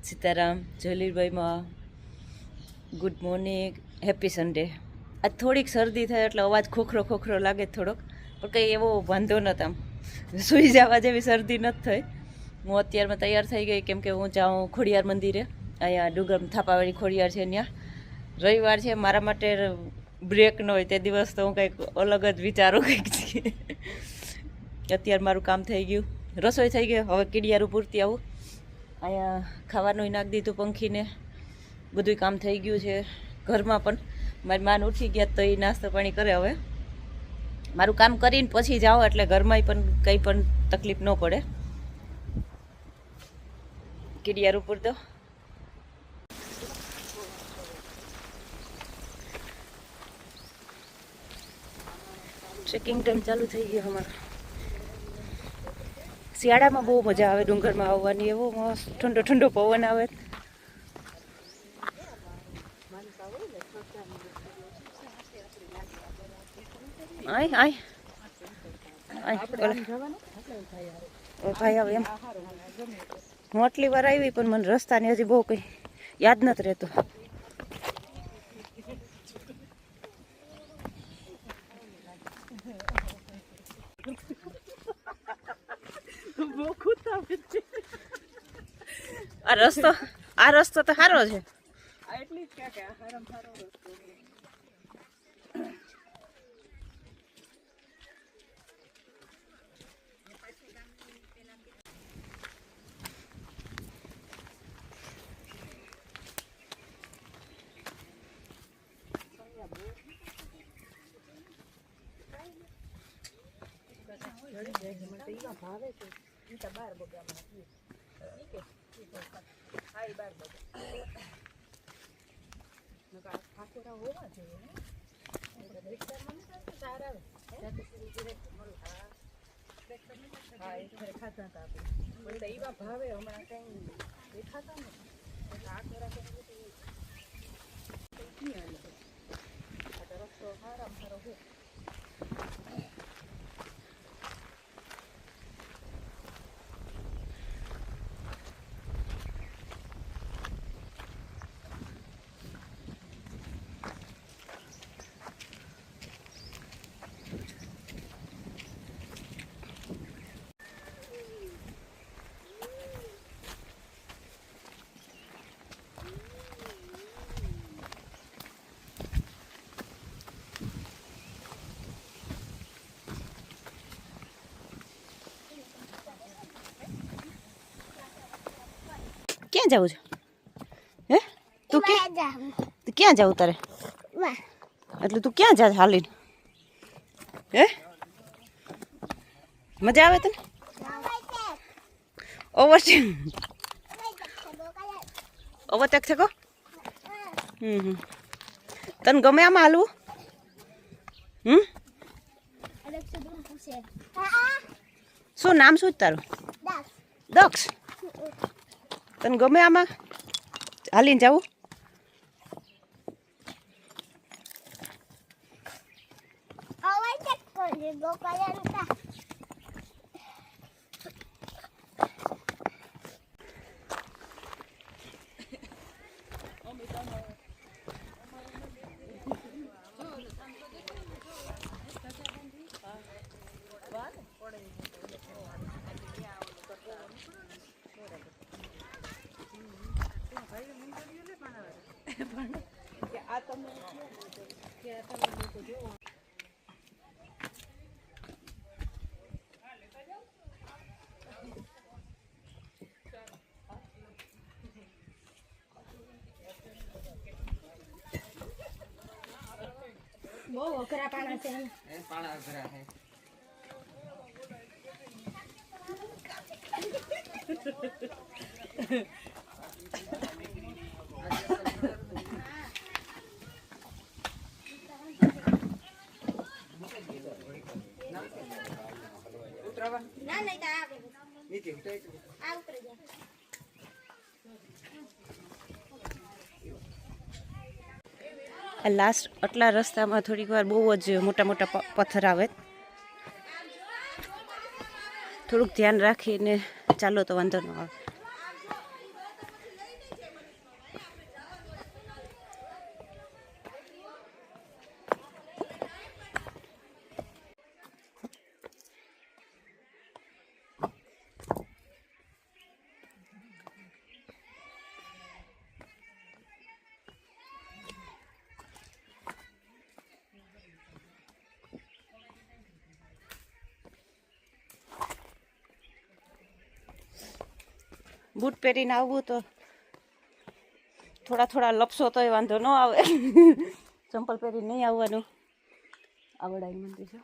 સીતારામ જોલીભાઈમાં good morning, happy Sunday. આજ થોડીક શરદી થાય એટલે અવાજ ખોખરો ખોખરો લાગે થોડોક, પણ કંઈ એવો વાંધો નહોતો. આમ સૂઈ જવા જેવી શરદી નથી થઈ. હું અત્યારમાં તૈયાર થઈ ગઈ કેમ કે હું જાઉં ખોડિયાર મંદિરે. અહીંયા ડુંગર થાપાવાળી ખોડિયાર છે, ત્યાં રવિવાર છે. મારા માટે બ્રેક ન હોય તે દિવસ તો હું કંઈક અલગ જ વિચારું કંઈક છે. અત્યારે મારું કામ થઈ ગયું, રસોઈ થઈ ગઈ, હવે કીડિયારું પૂરતી આવું. અહીંયા ખાવાનું નાખી દીધું પંખીને, બધું કામ થઈ ગયું છે. ઘરમાં પણ મારી માન ઉઠી ગયા તો એ નાસ્તો પાણી કરે. હવે મારું કામ કરીને પછી જાઓ એટલે ઘરમાં પણ કંઈ પણ તકલીફ ન પડે. કીડિયારું પૂર દો. ટ્રેકિંગ ટાઈમ ચાલુ થઈ ગયો અમારો. શિયાળામાં બહુ મજા આવે ડુંગરમાં આવવાની, એવો મસ્ત ઠંડો ઠંડો પવન આવે. ભાઈ આવે એમ. હું આટલી વાર આવી પણ મને રસ્તાની હજી બહુ કંઈ યાદ નથી રહેતું. આ રસ્તો તો સારો છે. ક્યાં જવું છે? હે તું ક્યાં જાવ તારે? એટલે તું ક્યાં જા હાલીને? હે મજા આવે તને? ઓવરટેક છે કો? તને ગમે આમાં હાલવું? શું નામ શું તારું? દક્ષ. તને ગમે આમાં હાલીને જવું? બહુ અઘરા પાણા છે. પાણા અઘરા છે. લાસ્ટ આટલા રસ્તામાં થોડીક વાર બહુ જ મોટા મોટા પથ્થર આવે. થોડુંક ધ્યાન રાખીને ચાલો તો વાંધો ન આવે. બૂટ પહેરીને આવવું તો થોડા થોડા લપસો તોય વાંધો ન આવે. ચંપલ પહેરી નહીં આવવાનું. આવડાઈ મંદિર છે.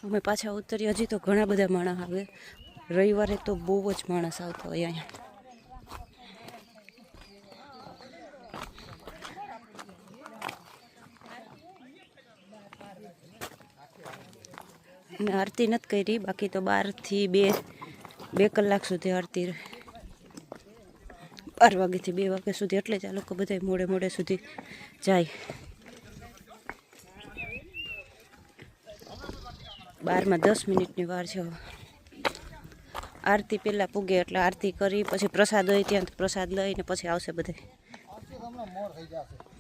અમે પાછા ઉતરી. હજી તો ઘણા બધા માણસ આવે. રવિવારે તો બહુ જ માણસ આવતા હોય અહીંયા. મેં આરતી નથી કરી, બાકી તો 12 થી 2 કલાક સુધી આરતી રહે. 12 વાગ્યાથી 2 વાગ્યા સુધી. એટલે જ આ લોકો બધા મોડે મોડે સુધી જાય. 12 માં 10 મિનિટની વાર છે. આરતી પહેલાં પૂગે એટલે આરતી કરી પછી પ્રસાદ હોય ત્યાં પ્રસાદ લઈને પછી આવશે બધે. હમણાં મોર થઈ જશે